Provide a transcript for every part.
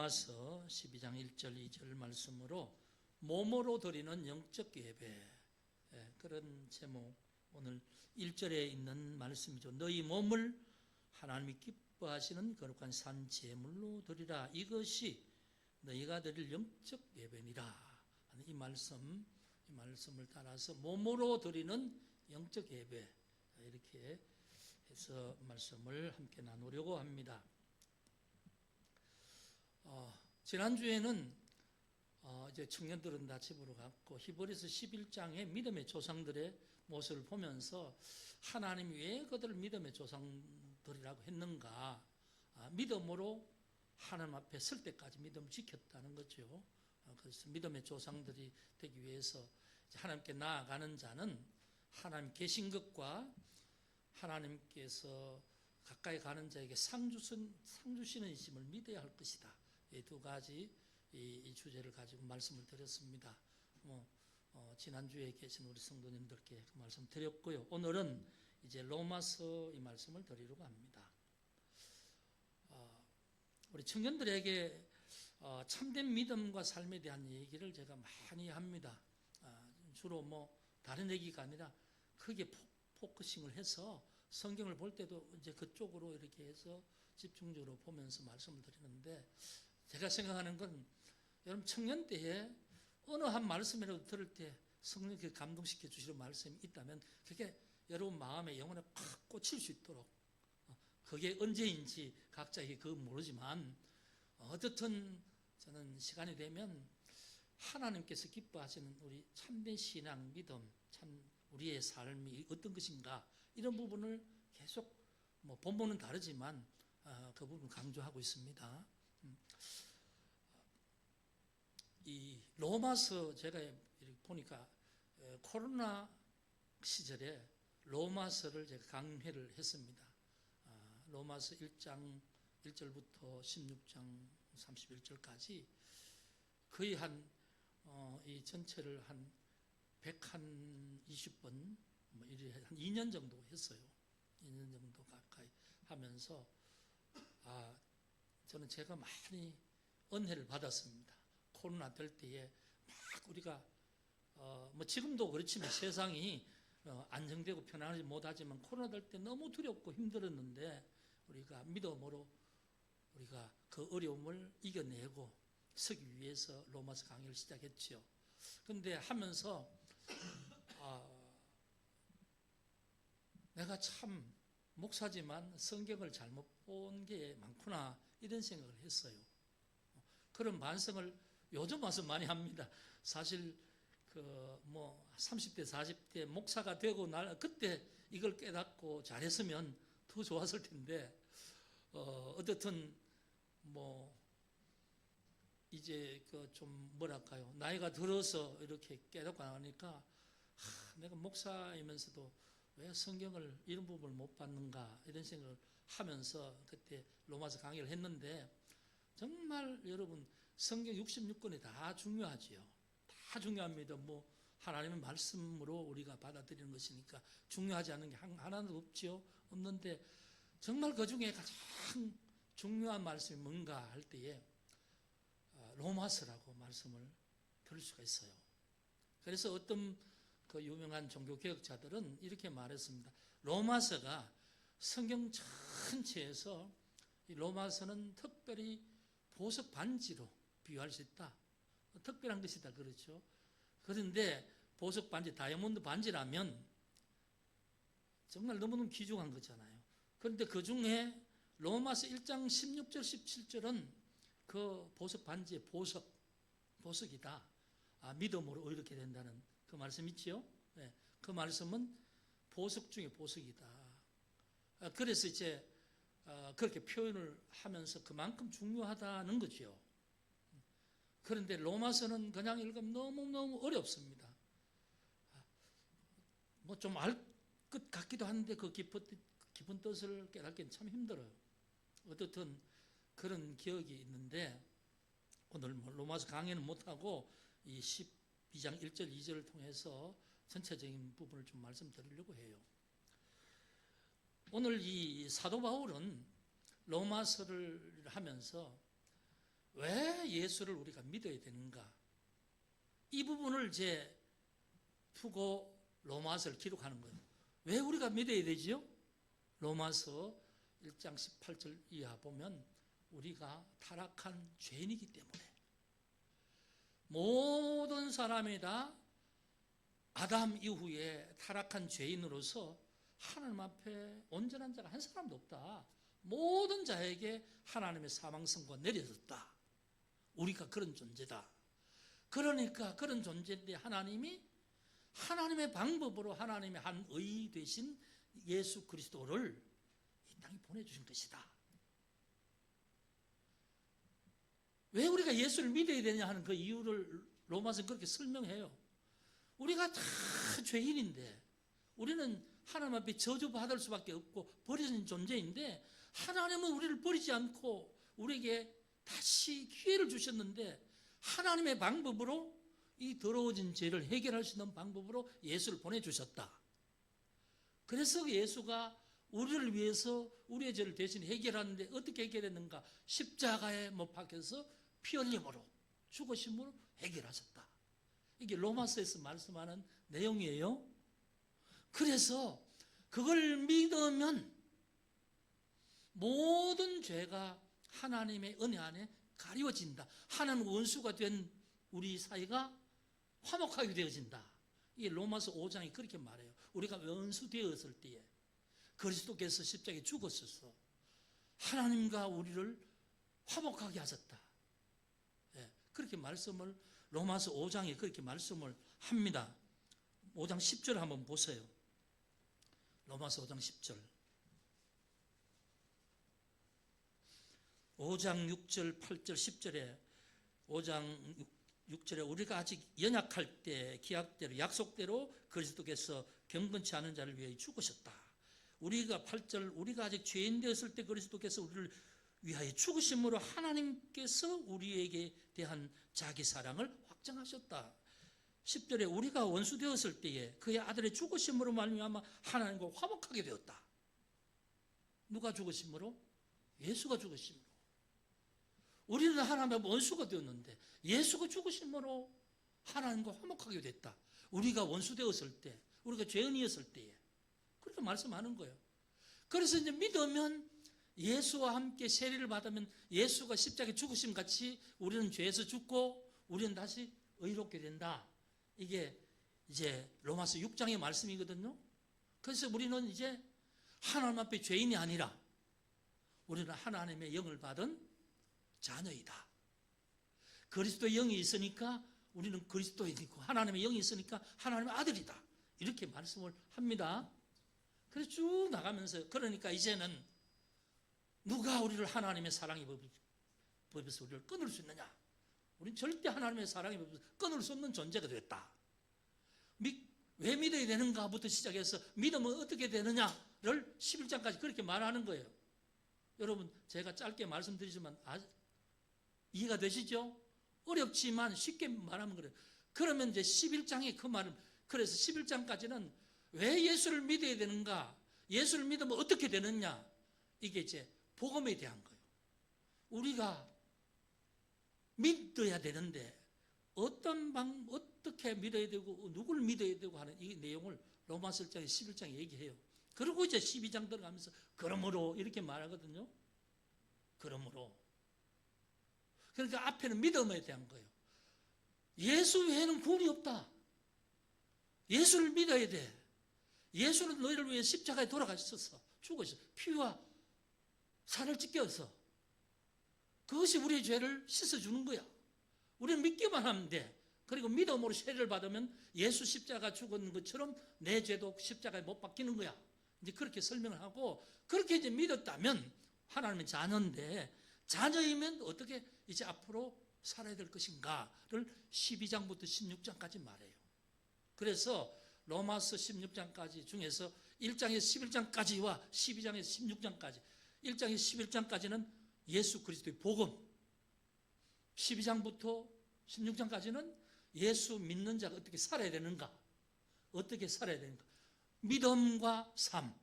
로마서 12장 1절 2절 말씀으로 몸으로 드리는 영적 예배, 그런 제목, 오늘 1절에 있는 말씀이죠. 너희 몸을 하나님이 기뻐하시는 거룩한 산 제물로 드리라. 이것이 너희가 드릴 영적 예배니라. 이 말씀을 따라서 몸으로 드리는 영적 예배, 이렇게 해서 말씀을 함께 나누려고 합니다. 지난주에는 이제 청년들은 다 집으로 갔고 히브리서 11장의 믿음의 조상들의 모습을 보면서 하나님이 왜 그들을 믿음의 조상들이라고 했는가, 믿음으로 하나님 앞에 설 때까지 믿음을 지켰다는 거죠. 그래서 믿음의 조상들이 되기 위해서 하나님께 나아가는 자는 하나님 계신 것과 하나님께서 가까이 가는 자에게 상 주시는 이심을 믿어야 할 것이다. 이 두 가지 이 주제를 가지고 말씀을 드렸습니다. 지난주에 계신 우리 성도님들께 그 말씀 드렸고요. 오늘은 이제 로마서 이 말씀을 드리려고 합니다. 우리 청년들에게 참된 믿음과 삶에 대한 얘기를 제가 많이 합니다. 주로 다른 얘기가 아니라 크게 포커싱을 해서 성경을 볼 때도 이제 그쪽으로 이렇게 해서 집중적으로 보면서 말씀을 드리는데, 제가 생각하는 건 여러분 청년 때에 어느 한 말씀이라도 들을 때 성령께 감동시켜 주시는 말씀이 있다면 그게 여러분 마음에 영혼에 팍 꽂힐 수 있도록, 그게 언제인지 각자에게 그건 모르지만 어떻든 저는 시간이 되면 하나님께서 기뻐하시는 우리 참된 신앙, 믿음, 참 우리의 삶이 어떤 것인가, 이런 부분을 계속 본문은 다르지만 그 부분을 강조하고 있습니다. 이 로마서 제가 이렇게 보니까 코로나 시절에 로마서를 제가 강해를 했습니다. 로마서 1장 1절부터 16장 31절까지 거의 이 전체를 한 120번 이래 한 2년 정도 했어요. 2년 정도 가까이 하면서 저는 제가 많이 은혜를 받았습니다. 코로나 될 때에 막 우리가 지금도 그렇지만 세상이 안정되고 편안하지 못하지만 코로나 될 때 너무 두렵고 힘들었는데 우리가 믿음으로 우리가 그 어려움을 이겨내고 서기 위해서 로마서 강의를 시작했죠. 그런데 하면서 내가 참 목사지만 성경을 잘못 본 게 많구나, 이런 생각을 했어요. 그런 반성을 요즘 와서 많이 합니다. 사실 30대 40대 목사가 되고 그때 이걸 깨닫고 잘했으면 더 좋았을 텐데, 어떻든 이제 좀 뭐랄까요, 나이가 들어서 이렇게 깨닫고 나니까 내가 목사이면서도 왜 성경을 이런 부분을 못 봤는가, 이런 생각을 하면서 그때 로마서 강의를 했는데, 정말 여러분 성경 66권이 다 중요하지요. 다 중요합니다. 하나님의 말씀으로 우리가 받아들이는 것이니까 중요하지 않은 게 하나도 없지요. 없는데 정말 그 중에 가장 중요한 말씀이 뭔가 할 때에 로마서라고 말씀을 들을 수가 있어요. 그래서 어떤 그 유명한 종교개혁자들은 이렇게 말했습니다. 로마서가 성경 전체에서 이 로마서는 특별히 보석 반지로 비유할 수 있다. 특별한 것이다, 그렇죠. 그런데 보석 반지, 다이아몬드 반지라면 정말 너무너무 귀중한 거잖아요. 그런데 그 중에 로마서 1장 16절 17절은 그 보석 반지의 보석이다. 믿음으로 이렇게 된다는 그 말씀 있지요? 네, 그 말씀은 보석 중에 보석이다. 그래서 이제 그렇게 표현을 하면서 그만큼 중요하다는 거죠. 그런데 로마서는 그냥 읽으면 너무너무 어렵습니다. 좀 알 것 같기도 한데 그 깊은 뜻을 깨닫기는 참 힘들어요. 어떻든 그런 기억이 있는데, 오늘 로마서 강의는 못하고 이 12장 1절 2절을 통해서 전체적인 부분을 좀 말씀드리려고 해요. 오늘 이 사도 바울은 로마서를 하면서 왜 예수를 우리가 믿어야 되는가? 이 부분을 이제 두고 로마서를 기록하는 거예요. 왜 우리가 믿어야 되지요? 로마서 1장 18절 이하 보면 우리가 타락한 죄인이기 때문에 모든 사람이 다 아담 이후에 타락한 죄인으로서 하나님 앞에 온전한 자가 한 사람도 없다. 모든 자에게 하나님의 사망선고가 내려졌다. 우리가 그런 존재다. 그러니까 그런 존재인데 하나님이 하나님의 방법으로 하나님의 한 의 되신 예수 그리스도를 이 땅에 보내주신 것이다. 왜 우리가 예수를 믿어야 되냐 하는 그 이유를 로마서는 그렇게 설명해요. 우리가 다 죄인인데 우리는 하나님 앞에 저주받을 수밖에 없고 버려진 존재인데 하나님은 우리를 버리지 않고 우리에게 다시 기회를 주셨는데 하나님의 방법으로 이 더러워진 죄를 해결할 수 있는 방법으로 예수를 보내주셨다. 그래서 예수가 우리를 위해서 우리의 죄를 대신 해결하는데 어떻게 해결했는가? 십자가에 못 박혀서 피 흘림으로 죽으심으로 해결하셨다. 이게 로마서에서 말씀하는 내용이에요. 그래서 그걸 믿으면 모든 죄가 하나님의 은혜 안에 가리워진다. 하나님 원수가 된 우리 사이가 화목하게 되어진다. 이게 로마서 5장이 그렇게 말해요. 우리가 원수 되었을 때에 그리스도께서 십자가에 죽었어서 하나님과 우리를 화목하게 하셨다. 예, 그렇게 말씀을 로마서 5장에 그렇게 말씀을 합니다. 5장 10절 한번 보세요. 로마서 5장 10절. 5장 6절, 8절, 10절에 5장 6절에 우리가 아직 연약할 때 기약대로 약속대로 그리스도께서 경건치 않은 자를 위해 죽으셨다. 우리가 8절 우리가 아직 죄인 되었을 때 그리스도께서 우리를 위하여 죽으심으로 하나님께서 우리에게 대한 자기 사랑을 확정하셨다. 10절에 우리가 원수 되었을 때에 그의 아들의 죽으심으로 말미암아 하나님과 화목하게 되었다. 누가 죽으심으로? 예수가 죽으심으로. 우리는 하나님의 원수가 되었는데 예수가 죽으심으로 하나님과 화목하게 됐다. 우리가 원수 되었을 때, 우리가 죄인이었을 때에 그렇게 말씀하는 거예요. 그래서 이제 믿으면 예수와 함께 세례를 받으면 예수가 십자가에 죽으심 같이 우리는 죄에서 죽고 우리는 다시 의롭게 된다. 이게 이제 로마서 6장의 말씀이거든요. 그래서 우리는 이제 하나님 앞에 죄인이 아니라 우리는 하나님의 영을 받은 자녀이다. 그리스도의 영이 있으니까 우리는 그리스도인이고 하나님의 영이 있으니까 하나님의 아들이다. 이렇게 말씀을 합니다. 그래서 쭉 나가면서 그러니까 이제는 누가 우리를 하나님의 사랑의 법에서 우리를 끊을 수 있느냐? 우리는 절대 하나님의 사랑의 법에서 끊을 수 없는 존재가 됐다. 왜 믿어야 되는가부터 시작해서 믿으면 어떻게 되느냐를 11장까지 그렇게 말하는 거예요. 여러분 제가 짧게 말씀드리지만 이해가 되시죠? 어렵지만 쉽게 말하면 그래요. 그러면 이제 11장의 그 말은 그래서 11장까지는 왜 예수를 믿어야 되는가? 예수를 믿으면 어떻게 되느냐? 이게 이제 복음에 대한 거예요. 우리가 믿어야 되는데 어떻게 믿어야 되고 누구를 믿어야 되고 하는 이 내용을 로마서 1장에 11장에 얘기해요. 그리고 이제 12장 들어가면서 그러므로 이렇게 말하거든요. 그러므로. 그러니까 앞에는 믿음에 대한 거예요. 예수 외에는 구원이 없다. 예수를 믿어야 돼. 예수는 너희를 위해 십자가에 돌아가셨어. 죽으셨어. 피와 살을 찢겨서 그것이 우리의 죄를 씻어주는 거야. 우리는 믿기만 하면 돼. 그리고 믿음으로 세례를 받으면 예수 십자가 죽은 것처럼 내 죄도 십자가에 못 박히는 거야. 이제 그렇게 설명을 하고 그렇게 이제 믿었다면 하나님의 자녀인데 자녀이면 어떻게 이제 앞으로 살아야 될 것인가를 12장부터 16장까지 말해요. 그래서 로마서 16장까지 중에서 1장에서 11장까지와 12장에서 16장까지 1장에서 11장까지는 예수 그리스도의 복음 12장부터 16장까지는 예수 믿는 자가 어떻게 살아야 되는가 어떻게 살아야 되는가 믿음과 삶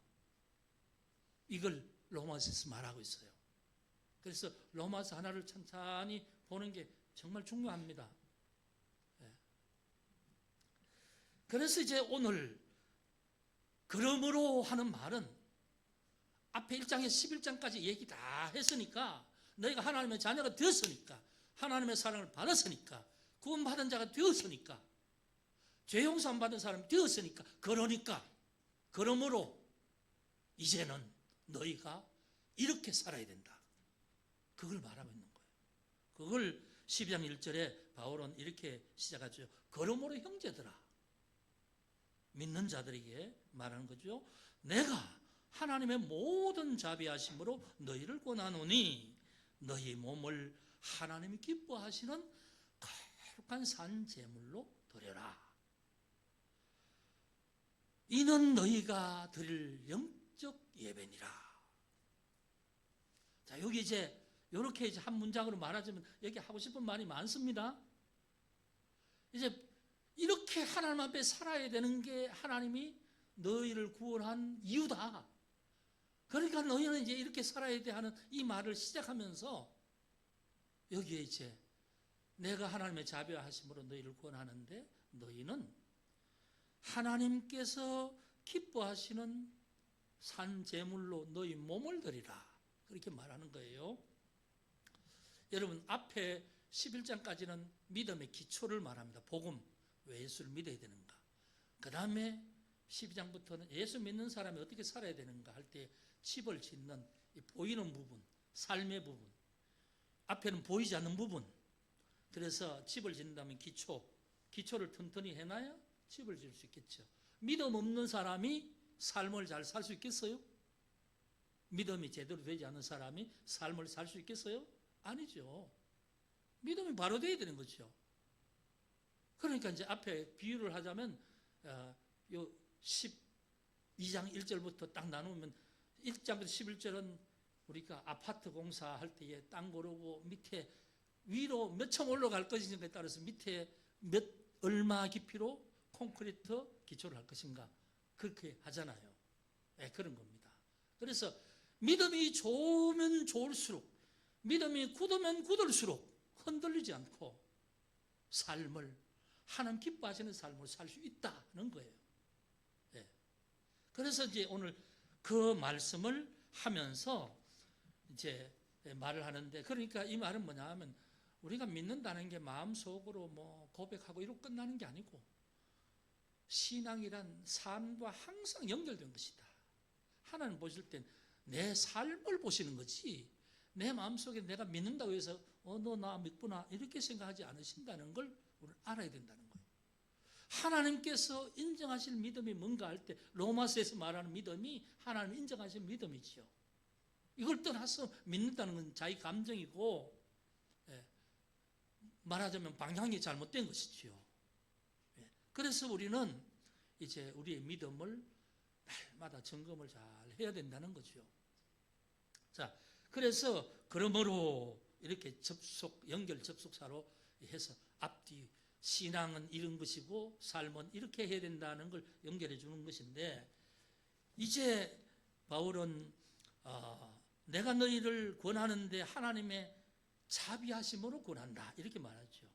이걸 로마서에서 말하고 있어요. 그래서 로마서 하나를 천천히 보는 게 정말 중요합니다. 예. 그래서 이제 오늘 그러므로 하는 말은 앞에 1장에서 11장까지 얘기 다 했으니까, 너희가 하나님의 자녀가 되었으니까, 하나님의 사랑을 받았으니까, 구원받은 자가 되었으니까, 죄 용서 받은 사람이 되었으니까, 그러므로 이제는 너희가 이렇게 살아야 된다. 그걸 말하고 있는 거예요. 그걸 12장 1절에 바울은 이렇게 시작하죠. 그러므로 형제들아, 믿는 자들에게 말하는 거죠. 내가 하나님의 모든 자비하심으로 너희를 권하노니 너희 몸을 하나님이 기뻐하시는 거룩한 산 제물로 드려라. 이는 너희가 드릴 영적 예배니라. 자, 여기 이제 이렇게 이제 한 문장으로 말하자면 여기 하고 싶은 말이 많습니다. 이제 이렇게 하나님 앞에 살아야 되는 게 하나님이 너희를 구원한 이유다. 그러니까 너희는 이제 이렇게 살아야 돼 하는 이 말을 시작하면서 여기에 이제 내가 하나님의 자비하심으로 너희를 구원하는데 너희는 하나님께서 기뻐하시는 산 제물로 너희 몸을 드리라. 그렇게 말하는 거예요. 여러분, 앞에 11장까지는 믿음의 기초를 말합니다. 복음, 왜 예수를 믿어야 되는가. 그 다음에 12장부터는 예수 믿는 사람이 어떻게 살아야 되는가 할 때 칩을 짓는 보이는 부분, 삶의 부분, 앞에는 보이지 않는 부분. 그래서 칩을 짓는다면 기초를 튼튼히 해놔야 칩을 지을 수 있겠죠. 믿음 없는 사람이 삶을 잘 살 수 있겠어요? 믿음이 제대로 되지 않은 사람이 삶을 살 수 있겠어요? 아니죠. 믿음이 바로 돼야 되는 거죠. 그러니까 이제 앞에 비유를 하자면 요 12장 1절부터 딱 나누면 1장부터 11절은 우리가 아파트 공사할 때에 땅 고르고 밑에 위로 몇 층 올라갈 것인가에 따라서 밑에 얼마 깊이로 콘크리트 기초를 할 것인가 그렇게 하잖아요. 네, 그런 겁니다. 그래서 믿음이 좋으면 좋을수록, 믿음이 굳으면 굳을수록 흔들리지 않고 삶을, 하나님 기뻐하시는 삶을 살 수 있다는 거예요. 네. 그래서 이제 오늘 그 말씀을 하면서 이제 말을 하는데, 그러니까 이 말은 뭐냐 하면 우리가 믿는다는 게 마음속으로 뭐 고백하고 이러고 끝나는 게 아니고 신앙이란 삶과 항상 연결된 것이다. 하나님 보실 땐 내 삶을 보시는 거지 내 마음속에 내가 믿는다고 해서 너 나 믿구나 이렇게 생각하지 않으신다는 걸 우리는 알아야 된다는 거예요. 하나님께서 인정하실 믿음이 뭔가 할 때 로마서에서 말하는 믿음이 하나님 인정하실 믿음이지요. 이걸 떠나서 믿는다는 건 자기 감정이고 말하자면 방향이 잘못된 것이지요. 그래서 우리는 이제 우리의 믿음을 날마다 점검을 잘 해야 된다는 거죠. 자, 그래서 그러므로 이렇게 연결 접속사로 해서 앞뒤 신앙은 이런 것이고 삶은 이렇게 해야 된다는 걸 연결해 주는 것인데, 이제 바울은 내가 너희를 권하는데 하나님의 자비하심으로 권한다 이렇게 말하죠.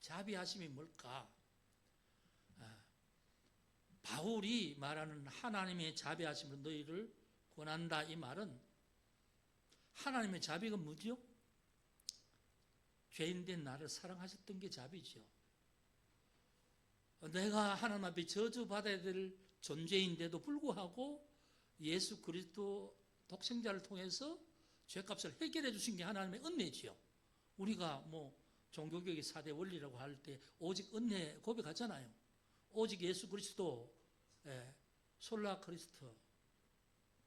자비하심이 뭘까? 바울이 말하는 하나님의 자비하심으로 너희를 권한다 이 말은 하나님의 자비가 뭐죠? 죄인된 나를 사랑하셨던 게 자비죠. 내가 하나님 앞에 저주받아야 될 존재인데도 불구하고 예수 그리스도 독생자를 통해서 죄값을 해결해 주신 게 하나님의 은혜지요. 우리가 뭐 종교개혁의 4대 원리라고 할 때 오직 은혜 고백하잖아요. 오직 예수 그리스도, 솔라 크리스토,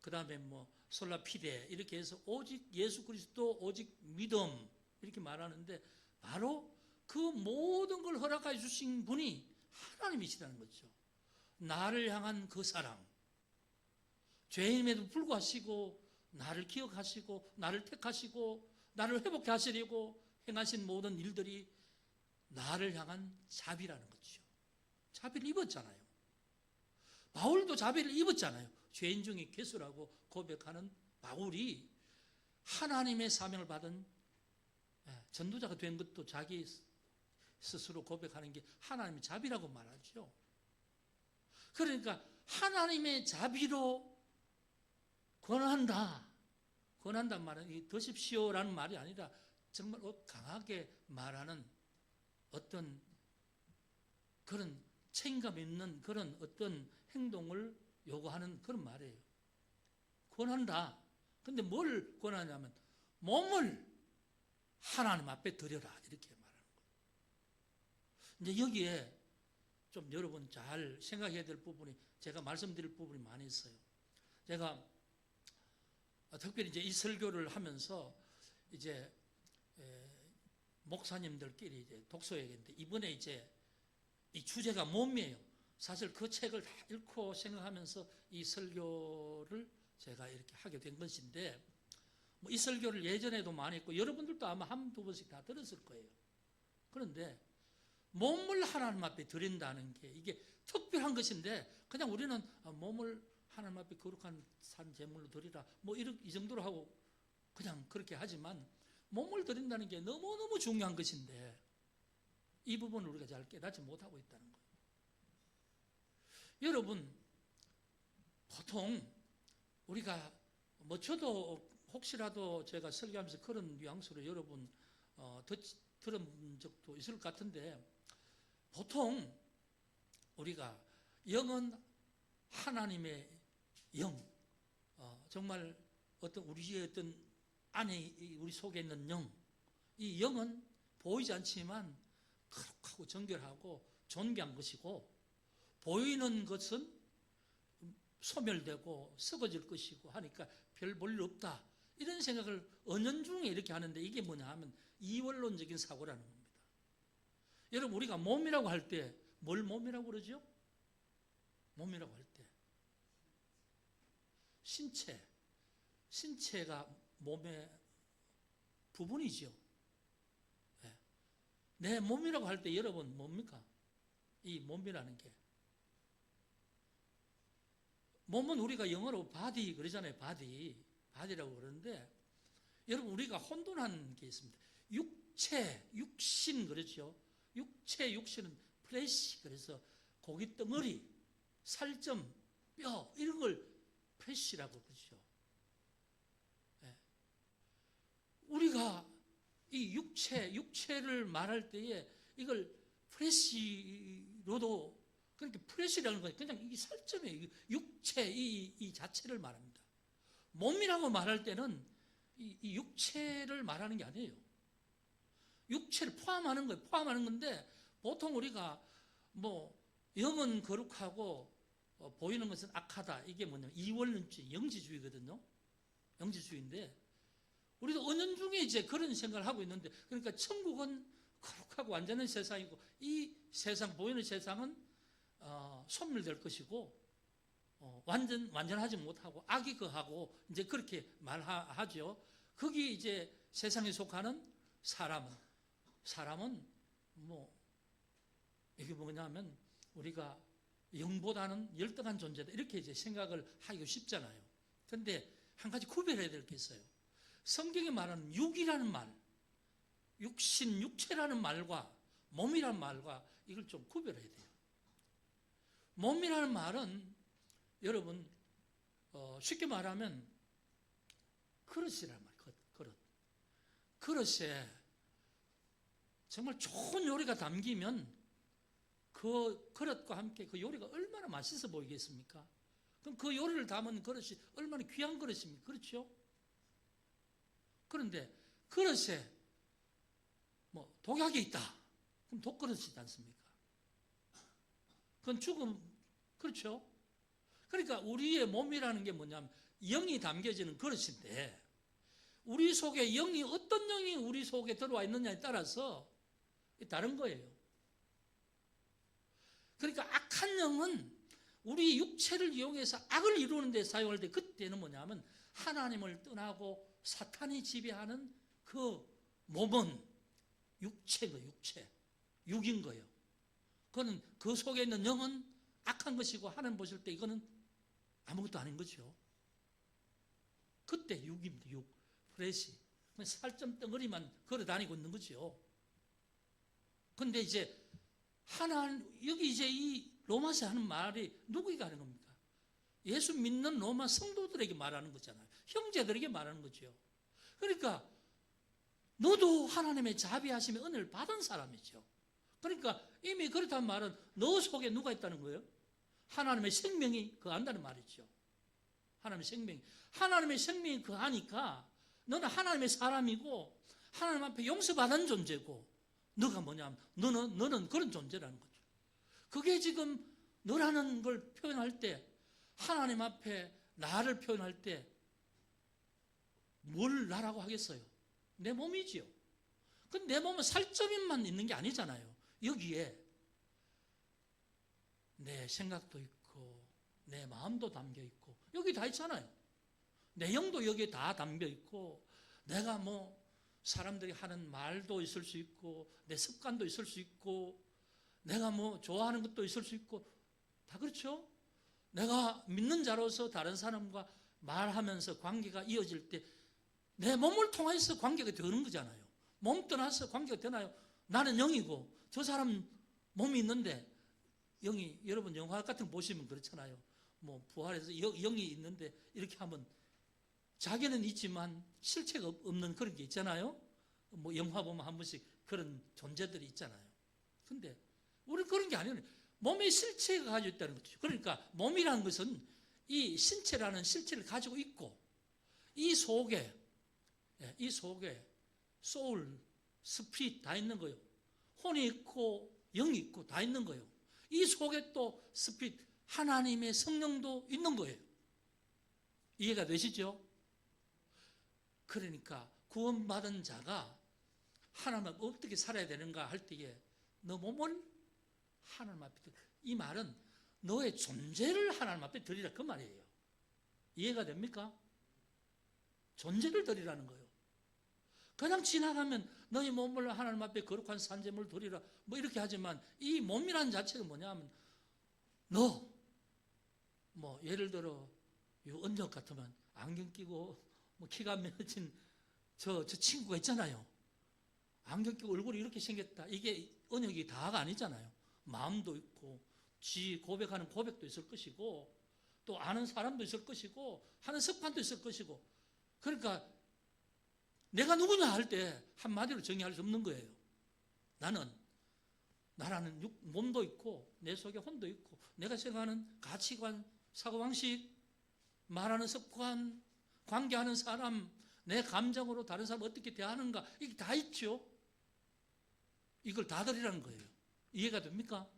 그 다음에 뭐 솔라 피데 이렇게 해서 오직 예수 그리스도, 오직 믿음 이렇게 말하는데 바로 그 모든 걸 허락해 주신 분이 하나님이시라는 거죠. 나를 향한 그 사랑, 죄인임에도 불구하시고 나를 기억하시고 나를 택하시고 나를 회복해 하시려고 행하신 모든 일들이 나를 향한 자비라는 거죠. 자비를 입었잖아요. 바울도 자비를 입었잖아요. 죄인 중에 괴수라고 고백하는 바울이 하나님의 사명을 받은 전도자가 된 것도 자기 스스로 고백하는 게 하나님의 자비라고 말하죠. 그러니까 하나님의 자비로 권한다. 권한단 말은 드십시오라는 말이 아니라 정말 강하게 말하는 어떤 그런 책임감 있는 그런 어떤 행동을 요구하는 그런 말이에요. 권한다. 근데 뭘 권하냐면 몸을 하나님 앞에 드려라 이렇게 말하는 거예요. 이제 여기에 좀 여러분 잘 생각해야 될 부분이 제가 말씀드릴 부분이 많이 있어요. 제가 특별히 이제 이 설교를 하면서 이제 목사님들끼리 이제 독서회견인데 이번에 이제 이 주제가 몸이에요. 사실 그 책을 다 읽고 생각하면서 이 설교를 제가 이렇게 하게 된 것인데 뭐 이 설교를 예전에도 많이 했고 여러분들도 아마 한두 번씩 다 들었을 거예요. 그런데 몸을 하나님 앞에 드린다는 게 이게 특별한 것인데 그냥 우리는 몸을 하나님 앞에 거룩한 산 제물로 드리라 뭐 이 정도로 하고 그냥 그렇게 하지만 몸을 드린다는 게 너무너무 중요한 것인데 이 부분을 우리가 잘 깨닫지 못하고 있다는 거예요. 여러분 보통 우리가 뭐 저도 혹시라도 제가 설교하면서 그런 뉘앙스로 여러분 들은 적도 있을 것 같은데 보통 우리가 영은 하나님의 영, 정말 어떤 우리의 어떤 안에 우리 속에 있는 영, 이 영은 보이지 않지만 거룩하고 정결하고 존귀한 것이고 보이는 것은 소멸되고 썩어질 것이고 하니까 별 볼 일 없다. 이런 생각을 은연중에 이렇게 하는데 이게 뭐냐 하면 이원론적인 사고라는 겁니다. 여러분 우리가 몸이라고 할 때 뭘 몸이라고 그러죠? 몸이라고 할 때 신체가 몸의 부분이죠. 네. 내 몸이라고 할 때 여러분 뭡니까? 이 몸이라는 게 몸은 우리가 영어로 바디 그러잖아요. 바디라고 그러는데 여러분 우리가 혼돈하는 게 있습니다. 육신 그렇죠. 육신은 플래시 그래서 고기 덩어리, 살점, 뼈 이런 걸 플래시라고 그러죠. 네. 우리가 이 육체를 말할 때에 이걸 플래시로도 그러니까 플래시라는 건 그냥 이 살점이에요. 육체 이 자체를 말합니다. 몸이라고 말할 때는 이 육체를 말하는 게 아니에요. 육체를 포함하는 거예요. 포함하는 건데 보통 우리가 뭐 영은 거룩하고 보이는 것은 악하다. 이게 뭐냐면 이원론주의, 영지주의거든요. 영지주의인데 우리도 은연중에 이제 그런 생각을 하고 있는데 그러니까 천국은 거룩하고 완전한 세상이고 이 세상 보이는 세상은 소멸될 것이고 완전하지 못하고 악이 거하고 이제 그렇게 말하죠. 거기 이제 세상에 속하는 사람은 뭐 이게 뭐냐면 우리가 영보다는 열등한 존재다 이렇게 이제 생각을 하기가 쉽잖아요. 그런데 한 가지 구별해야 될 게 있어요. 성경이 말하는 육이라는 말, 육체라는 말과 몸이라는 말과 이걸 좀 구별해야 돼요. 몸이라는 말은 여러분 쉽게 말하면 그릇이란 말이에요. 그릇에 정말 좋은 요리가 담기면 그 그릇과 함께 그 요리가 얼마나 맛있어 보이겠습니까? 그럼 그 요리를 담은 그릇이 얼마나 귀한 그릇입니까? 그렇죠? 그런데 그릇에 뭐 독약이 있다. 그럼 독그릇이지 않습니까? 그건 죽음, 그렇죠? 그러니까 우리의 몸이라는 게 뭐냐면 영이 담겨지는 그릇인데 우리 속에 어떤 영이 우리 속에 들어와 있느냐에 따라서 다른 거예요. 그러니까 악한 영은 우리 육체를 이용해서 악을 이루는 데 사용할 때 그때는 뭐냐면 하나님을 떠나고 사탄이 지배하는 그 몸은 육인 거예요. 그거는 그 속에 있는 영은 악한 것이고 하나님 보실 때 이거는 아무것도 아닌 거죠. 그때 육입니다. 플래시. 살점 덩어리만 걸어 다니고 있는 거죠. 근데 이제 여기 이제 이 로마서 하는 말이 누구에게 하는 겁니까? 예수 믿는 로마 성도들에게 말하는 거잖아요. 형제들에게 말하는 거죠. 그러니까 너도 하나님의 자비하심의 은혜를 받은 사람이죠. 그러니까 이미 그렇다는 말은 너 속에 누가 있다는 거예요? 하나님의 생명이 거한다는 말이죠. 하나님의 생명이 거하니까 너는 하나님의 사람이고 하나님 앞에 용서받은 존재고, 너가 뭐냐면 너는 그런 존재라는 거죠. 그게 지금 너라는 걸 표현할 때, 하나님 앞에 나를 표현할 때 뭘 나라고 하겠어요? 내 몸이지요. 근데 내 몸은 살점만 있는 게 아니잖아요. 여기에 내 생각도 있고 내 마음도 담겨 있고 여기 다 있잖아요. 내 영도 여기에 다 담겨 있고, 내가 뭐 사람들이 하는 말도 있을 수 있고 내 습관도 있을 수 있고 내가 뭐 좋아하는 것도 있을 수 있고 다 그렇죠. 내가 믿는 자로서 다른 사람과 말하면서 관계가 이어질 때 내 몸을 통해서 관계가 되는 거잖아요. 몸 떠나서 관계가 되나요? 나는 영이고 저 사람 몸이 있는데, 영이, 여러분 영화 같은 거 보시면 그렇잖아요. 뭐 부활해서 영이 있는데 이렇게 하면 자기는 있지만 실체가 없는 그런 게 있잖아요. 뭐 영화 보면 한 번씩 그런 존재들이 있잖아요. 근데 우리는 그런 게 아니에요. 몸에 실체가 가지고 있다는 거죠. 그러니까 몸이라는 것은 이 신체라는 실체를 가지고 있고, 이 속에 소울, 스피릿 다 있는 거예요. 혼이 있고 영이 있고 다 있는 거예요. 이 속에 또 스피릿, 하나님의 성령도 있는 거예요. 이해가 되시죠? 그러니까 구원받은 자가 하나님 앞에 어떻게 살아야 되는가 할 때에 너 몸을 하나님 앞에 드리라. 이 말은 너의 존재를 하나님 앞에 드리라, 그 말이에요. 이해가 됩니까? 존재를 드리라는 거예요. 그냥 지나가면 너희 몸을 하나님 앞에 거룩한 산재물 드리라 뭐 이렇게 하지만, 이 몸이라는 자체가 뭐냐면, 너 뭐 예를 들어 은혁 같으면 안경 끼고 뭐 키가 몇인 저 친구가 있잖아요. 안경 끼고 얼굴이 이렇게 생겼다. 이게 은혁이 다가 아니잖아요. 마음도 있고 지 고백하는 고백도 있을 것이고 또 아는 사람도 있을 것이고 하는 습관도 있을 것이고, 그러니까 내가 누구냐 할 때 한마디로 정의할 수 없는 거예요. 나라는 몸도 있고 내 속에 혼도 있고 내가 생각하는 가치관, 사고방식, 말하는 습관, 관계하는 사람, 내 감정으로 다른 사람 어떻게 대하는가, 이게 다 있죠. 이걸 다 드리라는 거예요. 이해가 됩니까?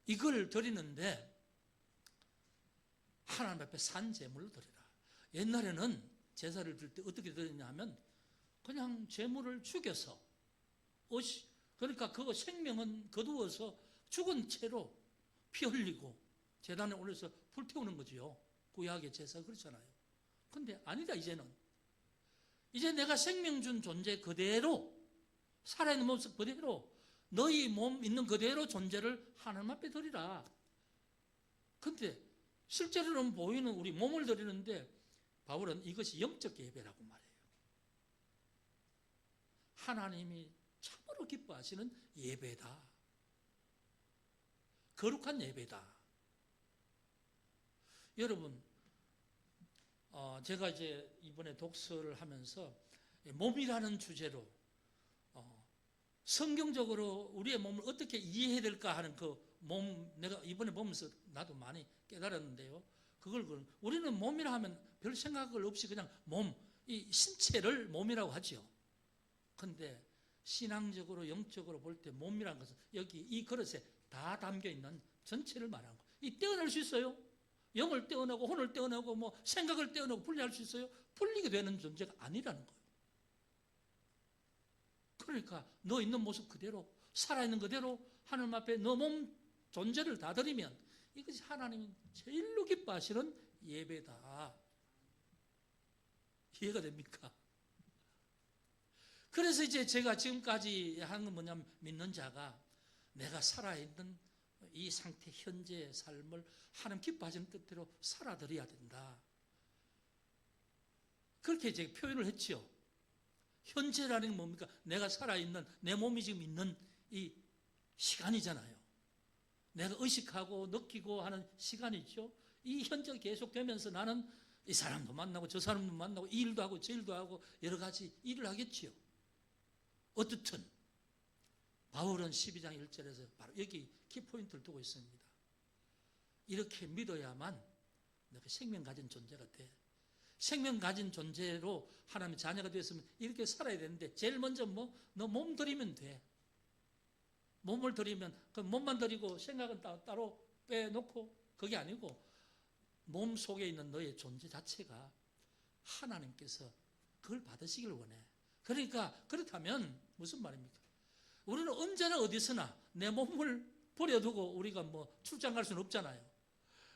이걸 드리는데 하나님 앞에 산 제물을 드리라. 옛날에는 제사를 드릴 때 어떻게 드리냐 하면 그냥 제물을 죽여서, 그러니까 그 생명은 거두어서 죽은 채로 피 흘리고 제단에 올려서 불태우는 거지요. 구약의 제사 그렇잖아요. 근데 아니다, 이제는. 이제 내가 생명 준 존재 그대로, 살아있는 모습 그대로, 너희 몸 있는 그대로 존재를 하나님 앞에 드리라. 근데 실제로는 보이는 우리 몸을 드리는데 바울은 이것이 영적 예배라고 말해요. 하나님이 참으로 기뻐하시는 예배다. 거룩한 예배다. 여러분, 제가 이제 이번에 독서를 하면서 몸이라는 주제로 성경적으로 우리의 몸을 어떻게 이해해야 될까 하는 그 몸, 내가 이번에 보면서 나도 많이 깨달았는데요. 우리는 몸이라 하면 별 생각을 없이 그냥 몸, 이 신체를 몸이라고 하죠. 근데 신앙적으로 영적으로 볼 때 몸이라는 것은 여기 이 그릇에 다 담겨 있는 전체를 말하는 거예요. 이 떼어낼 수 있어요? 영을 떼어내고 혼을 떼어내고 뭐 생각을 떼어내고 분리할 수 있어요? 분리가 되는 존재가 아니라는 거예요. 그러니까 너 있는 모습 그대로, 살아있는 그대로 하나님 앞에 너 몸 존재를 다 드리면 이것이 하나님이 제일로 기뻐하시는 예배다. 이해가 됩니까? 그래서 이제 제가 지금까지 한 건 뭐냐면, 믿는 자가 내가 살아있는 이 상태, 현재의 삶을 하나님 기뻐하시는 뜻대로 살아드려야 된다. 그렇게 이제 표현을 했지요. 현재라는 게 뭡니까? 내가 살아있는, 내 몸이 지금 있는 이 시간이잖아요. 내가 의식하고 느끼고 하는 시간이죠. 이 현재가 계속되면서 나는 이 사람도 만나고 저 사람도 만나고 이 일도 하고 저 일도 하고 여러 가지 일을 하겠지요. 어떻든 바울은 12장 1절에서 바로 여기 키포인트를 두고 있습니다. 이렇게 믿어야만 내가 생명 가진 존재가 돼. 생명 가진 존재로 하나님의 자녀가 되었으면 이렇게 살아야 되는데 제일 먼저 너 몸 들이면 돼. 몸을 들이면 그 몸만 들이고 생각은 따로 빼놓고 그게 아니고 몸 속에 있는 너의 존재 자체가 하나님께서 그걸 받으시길 원해. 그러니까 그렇다면 무슨 말입니까? 우리는 언제나 어디서나 내 몸을 버려두고 우리가 출장 갈 수는 없잖아요.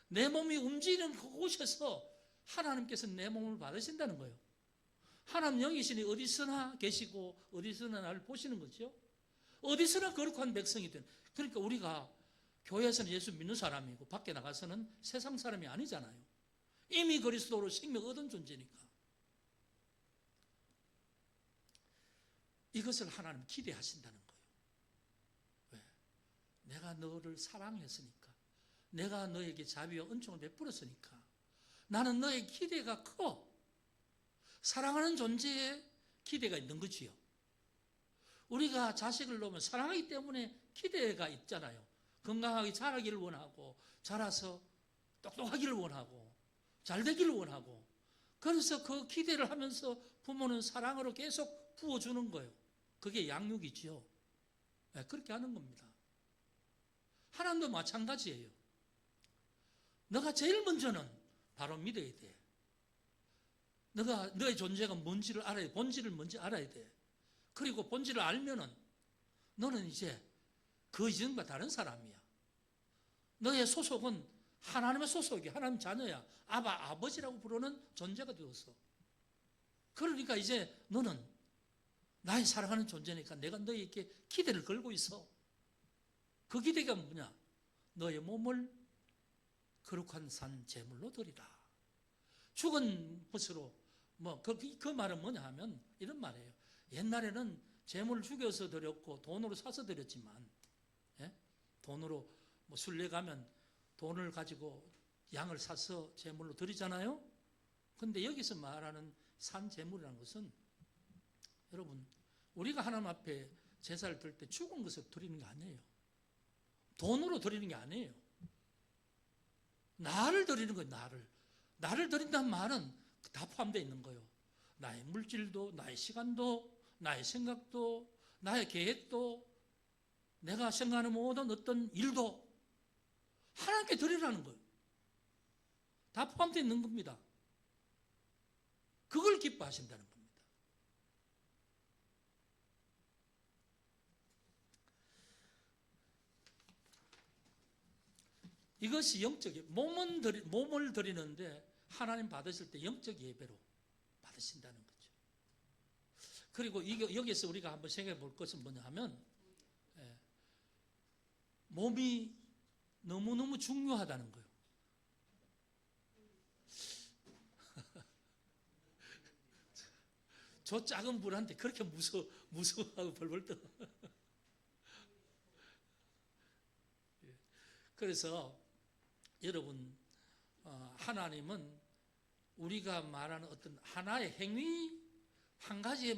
내 몸이 움직이는 그곳에서 하나님께서 내 몸을 받으신다는 거예요. 하나님 영이시니 어디서나 계시고 어디서나 나를 보시는 거죠. 어디서나 거룩한 백성이 되는. 그러니까 우리가 교회에서는 예수 믿는 사람이고 밖에 나가서는 세상 사람이 아니잖아요. 이미 그리스도로 생명 얻은 존재니까. 이것을 하나님 기대하신다는 거예요. 왜? 내가 너를 사랑했으니까. 내가 너에게 자비와 은총을 베풀었으니까. 나는 너의 기대가 커. 사랑하는 존재에 기대가 있는 거지요. 우리가 자식을 놓으면 사랑하기 때문에 기대가 있잖아요. 건강하게 자라기를 원하고 자라서 똑똑하기를 원하고 잘 되기를 원하고 그래서 그 기대를 하면서 부모는 사랑으로 계속 부어주는 거예요. 그게 양육이지요. 네, 그렇게 하는 겁니다. 하나님도 마찬가지예요. 너가 제일 먼저는 바로 믿어야 돼. 너의 존재가 뭔지를 알아야 돼. 본질을 뭔지 알아야 돼. 그리고 본질을 알면은 너는 이제 그 이전과 다른 사람이야. 너의 소속은 하나님의 소속이야. 하나님 자녀야. 아버지라고 부르는 존재가 되었어. 그러니까 이제 너는 나의 사랑하는 존재니까 내가 너에게 기대를 걸고 있어. 그 기대가 뭐냐? 너의 몸을 거룩한 산 제물로 드리라. 죽은 것으로 그 말은 뭐냐 하면 이런 말이에요. 옛날에는 제물을 죽여서 드렸고 돈으로 사서 드렸지만 돈으로 순례 가면 돈을 가지고 양을 사서 제물로 드리잖아요. 그런데 여기서 말하는 산 제물이라는 것은 여러분 우리가 하나님 앞에 제사를 드릴 때 죽은 것을 드리는 게 아니에요. 돈으로 드리는 게 아니에요. 나를 드리는 거예요. 나를 드린다는 말은 다 포함되어 있는 거예요. 나의 물질도 나의 시간도 나의 생각도 나의 계획도 내가 생각하는 모든 어떤 일도 하나님께 드리라는 거예요. 다 포함되어 있는 겁니다. 그걸 기뻐하신다는 겁니다. 이것이 영적이에요. 몸을 드리는데 하나님 받으실 때 영적 예배로 받으신다는 거죠. 그리고 여기서 우리가 한번 생각해 볼 것은 뭐냐 하면 몸이 너무너무 중요하다는 거예요. 저 작은 불한테 그렇게 무서워하고 벌벌 떠. 그래서 여러분 하나님은 우리가 말하는 어떤 하나의 행위 한 가지에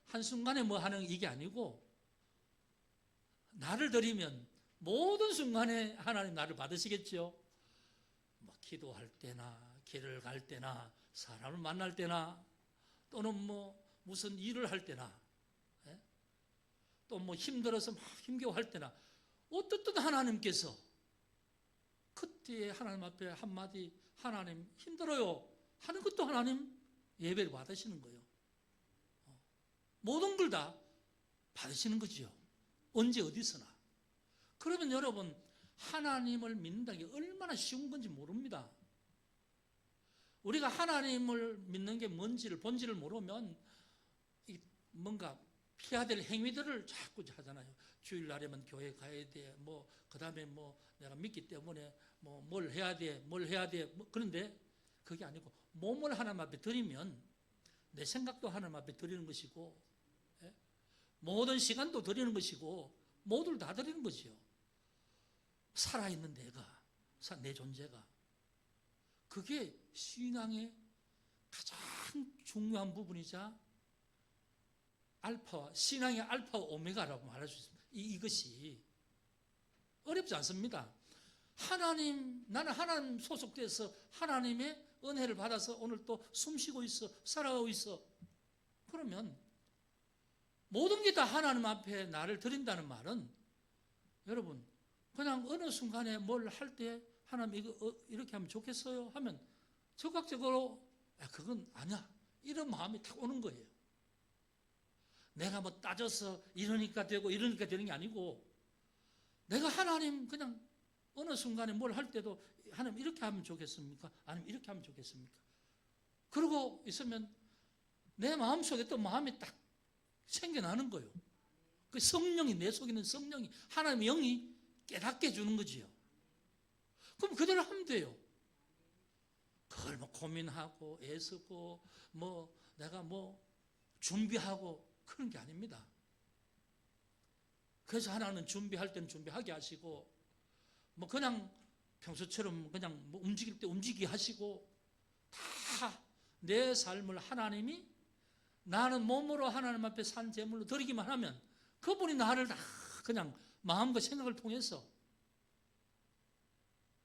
한순간에 하는 이게 아니고 나를 드리면 모든 순간에 하나님 나를 받으시겠죠. 기도할 때나 길을 갈 때나 사람을 만날 때나 또는 무슨 일을 할 때나 또 힘들어서 막 힘겨워할 때나 어떻든 하나님께서 그때 하나님 앞에 한마디 하나님 힘들어요 하는 것도 하나님 예배를 받으시는 거예요. 모든 걸 다 받으시는 거죠. 언제 어디서나. 그러면 여러분 하나님을 믿는다는 게 얼마나 쉬운 건지 모릅니다. 우리가 하나님을 믿는 게 뭔지를 본질을 모르면 뭔가 피해야 될 행위들을 자꾸 하잖아요. 주일날에만 교회 가야 돼. 그다음에 내가 믿기 때문에 뭘 해야 돼. 그런데 그게 아니고 몸을 하나님 앞에 드리면 내 생각도 하나님 앞에 드리는 것이고, 예? 모든 시간도 드리는 것이고, 모두를 다 드리는 거지요. 살아있는 내가, 내 존재가. 그게 신앙의 가장 중요한 부분이자 신앙의 알파와 오메가라고 말할 수 있습니다. 이것이 어렵지 않습니다. 나는 하나님 소속돼서 하나님의 은혜를 받아서 오늘 또 숨쉬고 있어, 살아가고 있어. 그러면 모든 게 다 하나님 앞에 나를 드린다는 말은, 여러분, 그냥 어느 순간에 뭘 할 때 하나님 이거 이렇게 하면 좋겠어요 하면 적극적으로 그건 아니야, 이런 마음이 탁 오는 거예요. 내가 뭐 따져서 이러니까 되고 이러니까 되는 게 아니고, 내가 하나님 그냥 어느 순간에 뭘 할 때도 하나님 이렇게 하면 좋겠습니까? 아니면 이렇게 하면 좋겠습니까? 그러고 있으면 내 마음속에 또 마음이 딱 생겨나는 거예요. 그 성령이, 내 속에 있는 성령이, 하나님의 영이 깨닫게 해주는 거지요. 그럼 그대로 하면 돼요. 그걸 뭐 고민하고 애쓰고 뭐 내가 뭐 준비하고 그런 게 아닙니다. 그래서 하나는 준비할 때는 준비하게 하시고, 뭐 그냥 평소처럼 그냥 뭐 움직일 때 움직이게 하시고, 다 내 삶을 하나님이, 나는 몸으로 하나님 앞에 산 제물로 드리기만 하면 그분이 나를 다 그냥 마음과 생각을 통해서,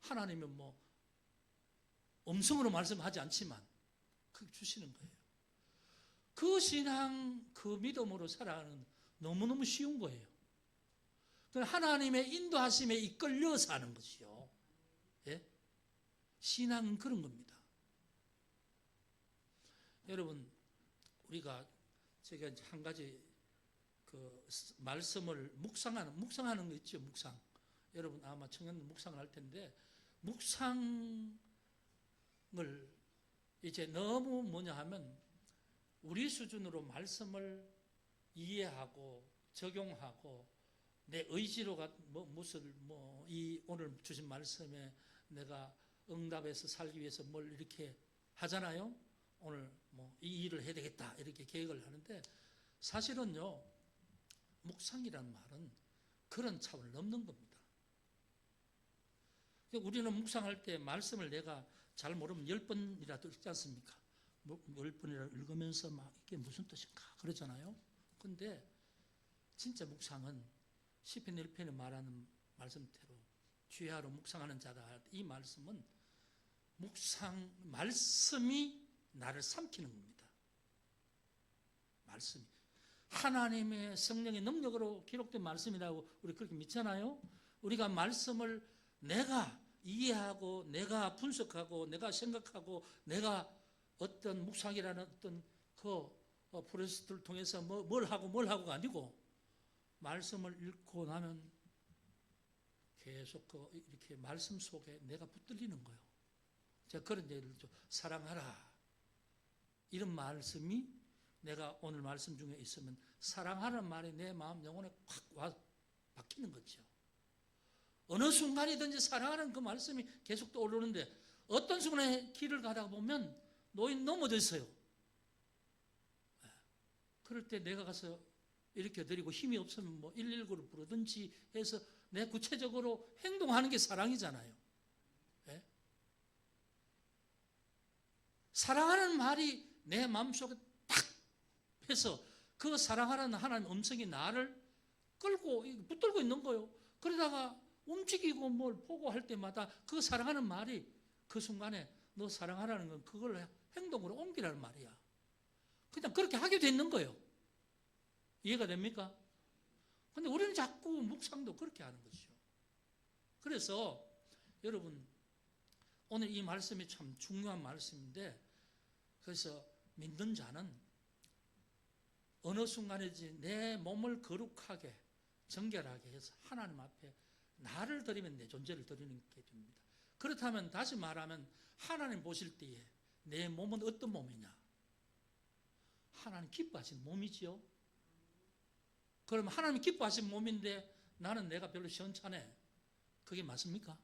하나님은 뭐 음성으로 말씀하지 않지만 그렇게 주시는 거예요. 그 신앙, 그 믿음으로 살아가는 너무너무 쉬운 거예요. 하나님의 인도하심에 이끌려 사는 것이요. 예? 신앙은 그런 겁니다. 여러분, 우리가 제가 한 가지 그 말씀을 묵상하는 거 있죠, 묵상. 여러분 아마 청년들 묵상을 할 텐데, 묵상을 이제 너무 뭐냐 하면 우리 수준으로 말씀을 이해하고 적용하고 내 의지로 이 오늘 주신 말씀에 내가 응답해서 살기 위해서 뭘 이렇게 하잖아요. 오늘 뭐 이 일을 해야 되겠다 이렇게 계획을 하는데, 사실은요, 묵상이라는 말은 그런 차원을 넘는 겁니다. 우리는 묵상할 때 말씀을 내가 잘 모르면 10번이라도 읽지 않습니까? 10번이라도 읽으면서 막 이게 무슨 뜻인가 그러잖아요. 근데 진짜 묵상은 시편 1편에 말하는 말씀대로 주야로 묵상하는 자다. 이 말씀은 말씀이 나를 삼키는 겁니다. 말씀이 하나님의 성령의 능력으로 기록된 말씀이라고 우리 그렇게 믿잖아요. 우리가 말씀을 내가 이해하고 내가 분석하고 내가 생각하고 내가 어떤 묵상이라는 어떤 그 프로세스를 통해서 뭘 하고가 아니고, 말씀을 읽고 나면 계속 이렇게 말씀 속에 내가 붙들리는 거예요. 제가 그런 예를 들죠. 사랑하라. 이런 말씀이 내가 오늘 말씀 중에 있으면 사랑하라는 말이 내 마음 영혼에 확 와 박히는 거죠. 어느 순간이든지 사랑하는 그 말씀이 계속 떠오르는데, 어떤 순간에 길을 가다가 보면 노인 넘어져 있어요. 그럴 때 내가 가서 일으켜 드리고 힘이 없으면 뭐 119를 부르든지 해서 내 구체적으로 행동하는 게 사랑이잖아요. 네? 사랑하는 말이 내 마음속에 딱 해서 그 사랑하는 하나님 음성이 나를 끌고 붙들고 있는 거예요. 그러다가 움직이고 뭘 보고 할 때마다 그 사랑하는 말이 그 순간에 너 사랑하라는 건 그걸 행동으로 옮기라는 말이야. 그냥 그렇게 하게 돼 있는 거예요. 이해가 됩니까? 근데 우리는 자꾸 묵상도 그렇게 하는 것이죠. 그래서 여러분, 오늘 이 말씀이 참 중요한 말씀인데, 그래서 믿는 자는 어느 순간이지 내 몸을 거룩하게 정결하게 해서 하나님 앞에 나를 드리면 내 존재를 드리는 게 됩니다. 그렇다면 다시 말하면 하나님 보실 때에 내 몸은 어떤 몸이냐? 하나님 기뻐하시는 몸이지요. 그럼 하나님 기뻐하시는 몸인데 나는 내가 별로 시원찮네. 그게 맞습니까?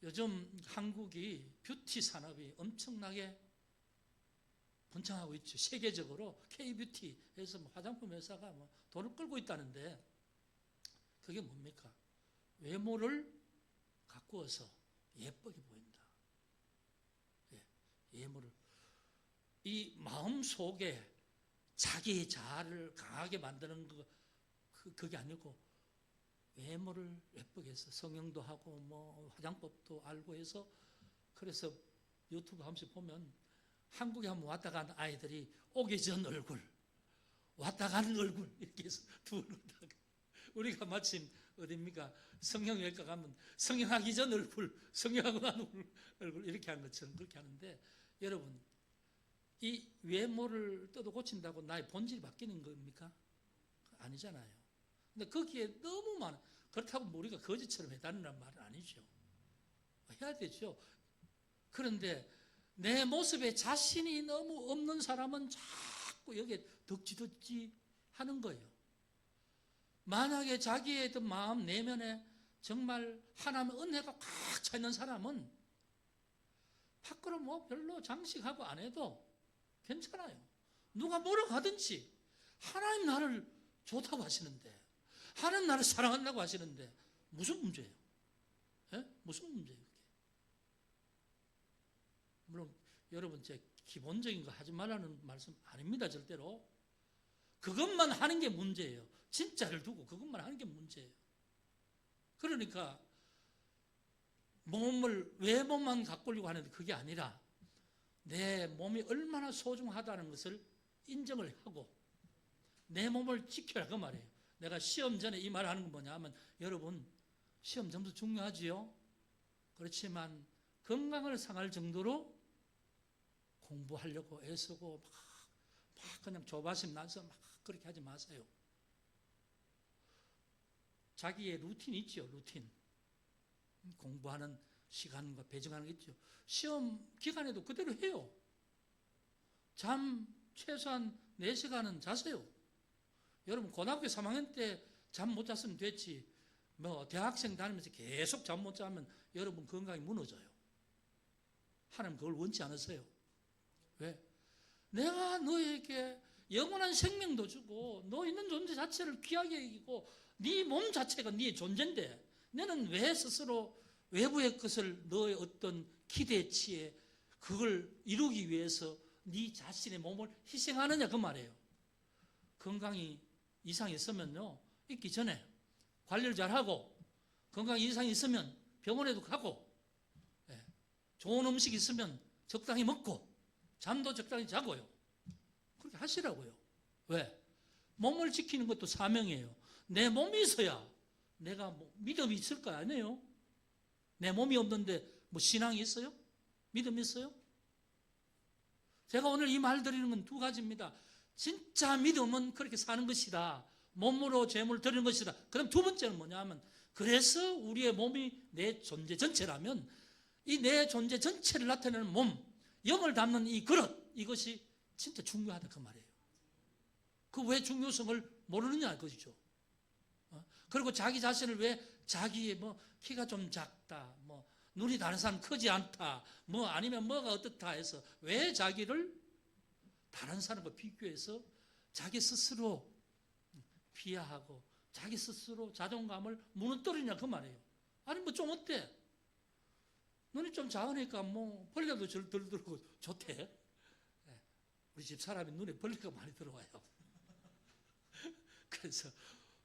요즘 한국이 뷰티 산업이 엄청나게 번창하고 있죠. 세계적으로 K-뷰티에서 뭐 화장품 회사가 뭐 돈을 끌고 있다는데 그게 뭡니까? 외모를 가꾸어서 예쁘게 보인다. 예, 외모를. 이 마음 속에 자기의 자아를 강하게 만드는 그게 아니고 외모를 예쁘게 해서 성형도 하고 뭐 화장법도 알고 해서 그래서 유튜브 한 번씩 보면 한국에 한번 왔다 간 아이들이 오기 전 얼굴, 왔다 가는 얼굴 이렇게 해서 두 얼굴 다 우리가 마침 어딥니까? 성형외과 가면 성형하기 전 얼굴, 성형하고 난 얼굴 이렇게 한 것처럼 그렇게 하는데 여러분 이 외모를 떠도 고친다고 나의 본질이 바뀌는 겁니까? 아니잖아요. 근데 거기에 너무 많아. 그렇다고 우리가 거지처럼 해달라는 말은 아니죠. 해야 되죠. 그런데 내 모습에 자신이 너무 없는 사람은 자꾸 여기에 덕지덕지 하는 거예요. 만약에 자기의 마음 내면에 정말 하나님의 은혜가 꽉 차 있는 사람은 밖으로 뭐 별로 장식하고 안 해도 괜찮아요. 누가 뭐라고 하든지 하나님 나를 좋다고 하시는데 하나님 나를 사랑한다고 하시는데 무슨 문제예요? 예? 무슨 문제예요? 그게? 물론 여러분 제 기본적인 거 하지 말라는 말씀 아닙니다. 절대로. 그것만 하는 게 문제예요. 진짜를 두고 그것만 하는 게 문제예요. 그러니까 외모만 가꾸려고 하는데 그게 아니라 내 몸이 얼마나 소중하다는 것을 인정을 하고 내 몸을 지켜라 그 말이에요. 내가 시험 전에 이 말을 하는 건 뭐냐 하면 여러분 시험 점수 중요하지요. 그렇지만 건강을 상할 정도로 공부하려고 애쓰고 막 그냥 조바심 나서 막 그렇게 하지 마세요. 자기의 루틴이 있죠. 루틴. 공부하는 시간과 배정하는 게 있죠. 시험 기간에도 그대로 해요. 잠 최소한 4시간은 자세요. 여러분 고등학교 3학년 때 잠 못 잤으면 됐지. 뭐 대학생 다니면서 계속 잠 못 자면 여러분 건강이 무너져요. 하나님 그걸 원치 않으세요. 왜? 내가 너에게 영원한 생명도 주고 너 있는 존재 자체를 귀하게 여기고 네 몸 자체가 네 존재인데 너는 왜 스스로 외부의 것을 너의 어떤 기대치에 그걸 이루기 위해서 네 자신의 몸을 희생하느냐 그 말이에요. 건강이 이상이 있으면요 있기 전에 관리를 잘하고 건강 이상이 있으면 병원에도 가고 좋은 음식 있으면 적당히 먹고 잠도 적당히 자고요. 그렇게 하시라고요. 왜? 몸을 지키는 것도 사명이에요. 내 몸이 있어야 내가 뭐 믿음이 있을 거 아니에요? 내 몸이 없는데 뭐 신앙이 있어요? 믿음이 있어요? 제가 오늘 이 말 드리는 건 2가지입니다. 진짜 믿음은 그렇게 사는 것이다. 몸으로 죄물을 드리는 것이다. 그럼 2번째는 뭐냐 하면 그래서 우리의 몸이 내 존재 전체라면 이 내 존재 전체를 나타내는 몸, 영을 담는 이 그릇, 이것이 진짜 중요하다 그 말이에요. 그 왜 중요성을 모르느냐 그것이죠. 그리고 자기 자신을 왜 자기의 뭐 키가 좀 작다, 뭐 눈이 다른 사람 크지 않다, 뭐 아니면 뭐가 어떻다 해서 왜 자기를 다른 사람과 비교해서 자기 스스로 비하하고 자기 스스로 자존감을 무너뜨리냐 그 말이에요. 아니 뭐 좀 어때? 눈이 좀 작으니까 뭐 벌레도 덜 들어오고 좋대. 우리 집 사람이 눈에 벌레가 많이 들어와요. 그래서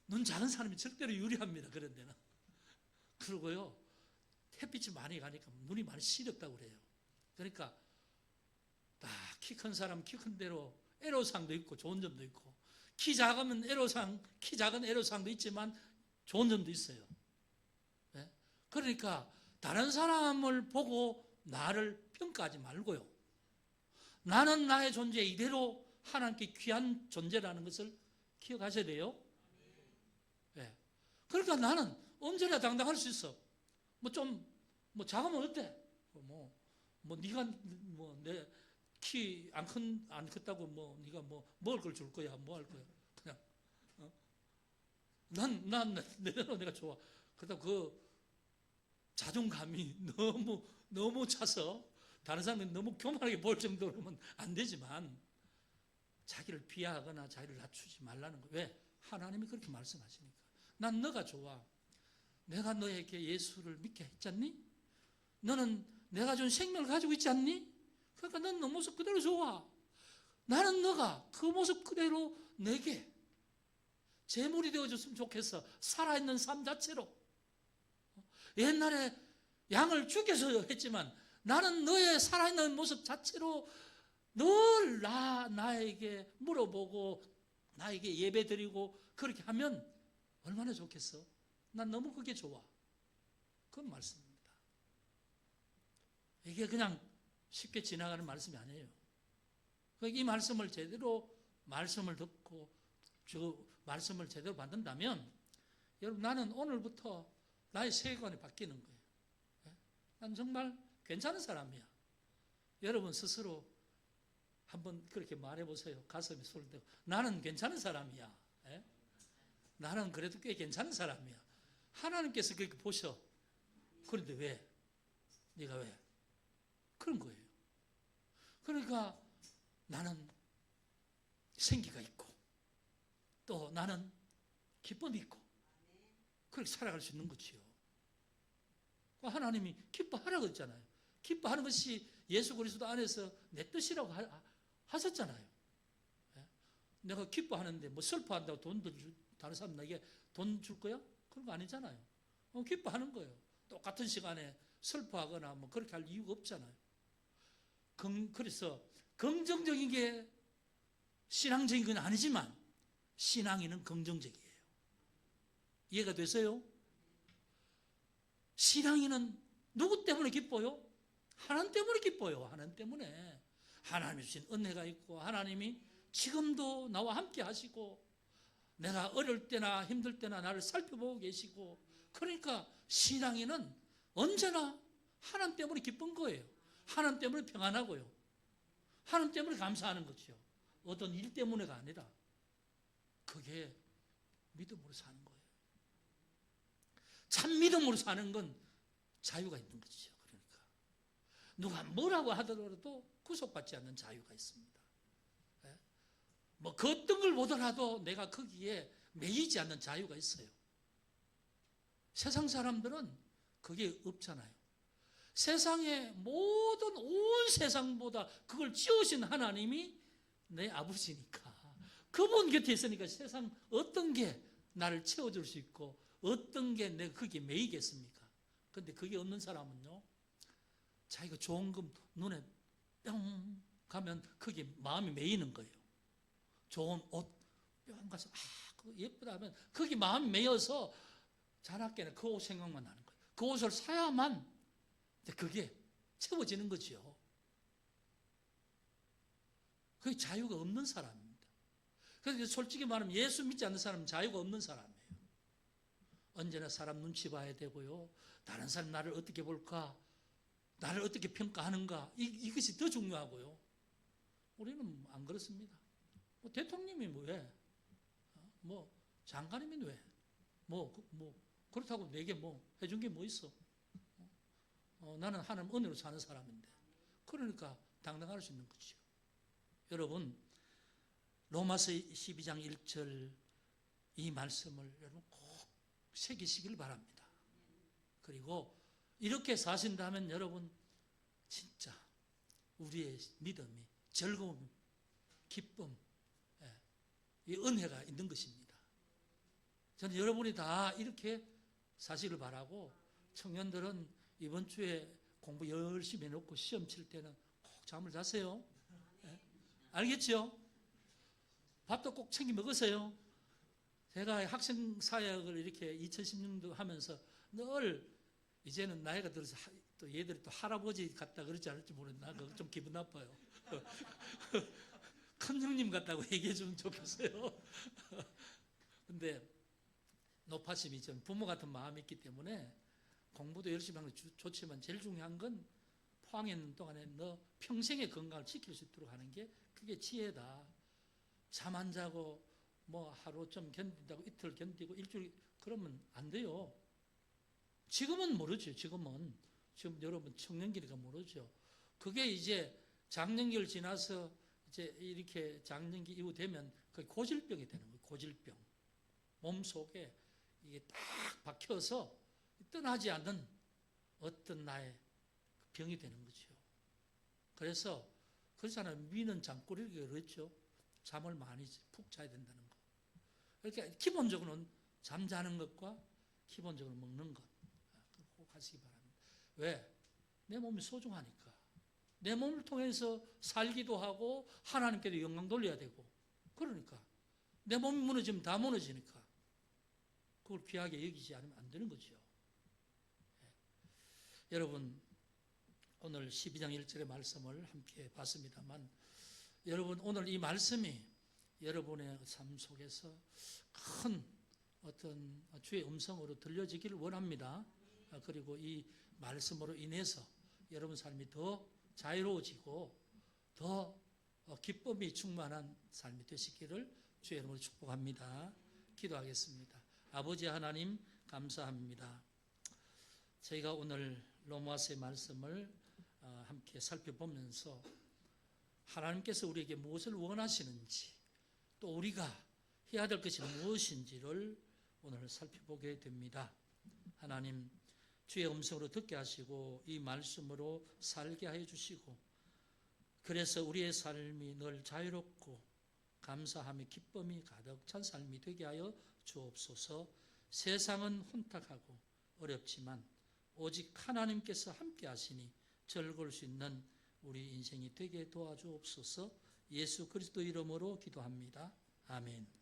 눈 작은 사람이 절대로 유리합니다. 그런 데는. 그러고요 햇빛이 많이 가니까 눈이 많이 시렵다고 그래요. 그러니까 키 큰 사람 키 큰 대로 애로사항도 있고 좋은 점도 있고 키 작은 애로사항도 있지만 좋은 점도 있어요. 그러니까 다른 사람을 보고 나를 평가하지 말고요. 나는 나의 존재 이대로 하나님께 귀한 존재라는 것을 기억하셔야 돼요. 그러니까 나는 언제나 당당할 수 있어. 뭐 작으면 어때? 네가 내 키 안 컸다고 네가 먹을 걸 줄 거야? 뭐 할 거야? 그냥 난 내대로 내가 좋아. 그러다 그 자존감이 너무 차서 다른 사람이 너무 교만하게 볼 정도로는 안 되지만 자기를 비하하거나 자기를 낮추지 말라는 거예요. 왜? 하나님이 그렇게 말씀하시니까. 난 너가 좋아. 내가 너에게 예수를 믿게 했잖니? 너는 내가 준 생명을 가지고 있지 않니? 그러니까 넌 너 모습 그대로 좋아. 나는 너가 그 모습 그대로 내게 제물이 되어줬으면 좋겠어. 살아있는 삶 자체로. 옛날에 양을 죽여서 했지만 나는 너의 살아있는 모습 자체로 늘 나에게 물어보고 나에게 예배 드리고 그렇게 하면 얼마나 좋겠어? 난 너무 그게 좋아. 그건 말씀입니다. 이게 그냥 쉽게 지나가는 말씀이 아니에요. 이 말씀을 제대로 말씀을 듣고 저 말씀을 제대로 받는다면 여러분 나는 오늘부터 나의 세계관이 바뀌는 거예요. 난 정말 괜찮은 사람이야. 여러분 스스로 한번 그렇게 말해보세요. 가슴에 손을 대고 나는 괜찮은 사람이야. 나는 그래도 꽤 괜찮은 사람이야. 하나님께서 그렇게 보셔. 그런데 왜? 네가 왜? 그런 거예요. 그러니까 나는 생기가 있고 또 나는 기쁨이 있고 그렇게 살아갈 수 있는 거지요. 하나님이 기뻐하라고 했잖아요. 기뻐하는 것이 예수 그리스도 안에서 내 뜻이라고 하셨잖아요. 내가 기뻐하는데 뭐 슬퍼한다고 다른 사람 나에게 돈 줄 거야? 그런 거 아니잖아요. 기뻐하는 거예요. 똑같은 시간에 슬퍼하거나 뭐 그렇게 할 이유가 없잖아요. 그래서 긍정적인 게 신앙적인 건 아니지만 신앙인은 긍정적이에요. 이해가 되세요? 신앙인은 누구 때문에 기뻐요? 하나님 때문에 기뻐요. 하나님 때문에. 하나님이 주신 은혜가 있고 하나님이 지금도 나와 함께 하시고 내가 어려울 때나 힘들 때나 나를 살펴보고 계시고 그러니까 신앙인은 언제나 하나님 때문에 기쁜 거예요. 하나님 때문에 평안하고요. 하나님 때문에 감사하는 거죠. 어떤 일 때문에가 아니라 그게 믿음으로 사는 거예요. 참 믿음으로 사는 건 자유가 있는 거죠. 그러니까 누가 뭐라고 하더라도 구속받지 않는 자유가 있습니다. 뭐 그 어떤 걸 보더라도 내가 거기에 매이지 않는 자유가 있어요. 세상 사람들은 그게 없잖아요. 세상의 모든 온 세상보다 그걸 지으신 하나님이 내 아버지니까 그분 곁에 있으니까 세상 어떤 게 나를 채워줄 수 있고 어떤 게 내가 거기에 매이겠습니까? 그런데 그게 없는 사람은요 자기가 좋은 거 눈에 뿅 가면 거기에 마음이 매이는 거예요. 좋은 옷 뿅 가서 그거 예쁘다 하면 거기 마음이 매여서 자나깨나 그 옷 생각만 나는 거예요. 그 옷을 사야만 그게 채워지는 거죠. 그게 자유가 없는 사람입니다. 그래서 솔직히 말하면 예수 믿지 않는 사람은 자유가 없는 사람이에요. 언제나 사람 눈치 봐야 되고요. 다른 사람 나를 어떻게 볼까? 나를 어떻게 평가하는가? 이것이 더 중요하고요. 우리는 안 그렇습니다. 뭐 대통령이 뭐 왜? 뭐 장관님이 왜? 그렇다고 내게 뭐 해준 게 뭐 있어? 나는 하나님 은혜로 사는 사람인데. 그러니까 당당할 수 있는 거죠. 여러분 로마서 12장 1절 이 말씀을 여러분 꼭 새기시길 바랍니다. 그리고 이렇게 사신다면 여러분 진짜 우리의 믿음이 즐거움, 기쁨, 이 은혜가 있는 것입니다. 저는 여러분이 다 이렇게 사시길 바라고 청년들은 이번 주에 공부 열심히 해놓고 시험 칠 때는 꼭 잠을 자세요. 알겠죠? 밥도 꼭 챙겨 먹으세요. 제가 학생사역을 이렇게 2016년도 하면서 늘 이제는 나이가 들어서 또 얘들이 또 할아버지 같다 그러지 않을지 모르겠나? 그거 좀 기분 나빠요. 큰 형님 같다고 얘기해 주면 좋겠어요. 근데 높아심이 좀 부모 같은 마음이 있기 때문에 공부도 열심히 하는 게 좋지만 제일 중요한 건 포항에 있는 동안에 너 평생의 건강을 지킬 수 있도록 하는 게 그게 지혜다. 잠 안 자고 뭐 하루 좀 견딘다고 이틀 견디고 일주일 그러면 안 돼요. 지금은 모르죠. 지금 여러분 청년기니까 모르죠. 그게 이제 장년기를 지나서 이제 이렇게 장년기 이후 되면 그 고질병이 되는 거예요. 고질병. 몸 속에 이게 딱 박혀서 떠나지 않는 어떤 나의 병이 되는 거죠. 그래서 그렇잖아요. 미는 잠꼬리가 그렇죠. 잠을 많이 푹 자야 된다는 거. 그러니까 기본적으로는 잠자는 것과 기본적으로 먹는 것 꼭 하시기 바랍니다. 왜? 내 몸이 소중하니까. 내 몸을 통해서 살기도 하고 하나님께도 영광 돌려야 되고, 그러니까 내 몸이 무너지면 다 무너지니까 그걸 귀하게 여기지 않으면 안 되는 거죠. 여러분, 오늘 12장 1절의 말씀을 함께 봤습니다만, 여러분 오늘 이 말씀이 여러분의 삶 속에서 큰 어떤 주의 음성으로 들려지기를 원합니다. 그리고 이 말씀으로 인해서 여러분 삶이 더 자유로워지고 더 기쁨이 충만한 삶이 되시기를 주의 이름으로 축복합니다. 기도하겠습니다. 아버지 하나님 감사합니다. 저희가 오늘 로마서의 말씀을 함께 살펴보면서 하나님께서 우리에게 무엇을 원하시는지, 또 우리가 해야 될 것이 무엇인지를 오늘 살펴보게 됩니다. 하나님, 주의 음성으로 듣게 하시고 이 말씀으로 살게 해 주시고, 그래서 우리의 삶이 늘 자유롭고 감사함이 기쁨이 가득 찬 삶이 되게 하여 주옵소서. 세상은 혼탁하고 어렵지만 오직 하나님께서 함께 하시니 즐거울 수 있는 우리 인생이 되게 도와주옵소서. 예수 그리스도 이름으로 기도합니다. 아멘.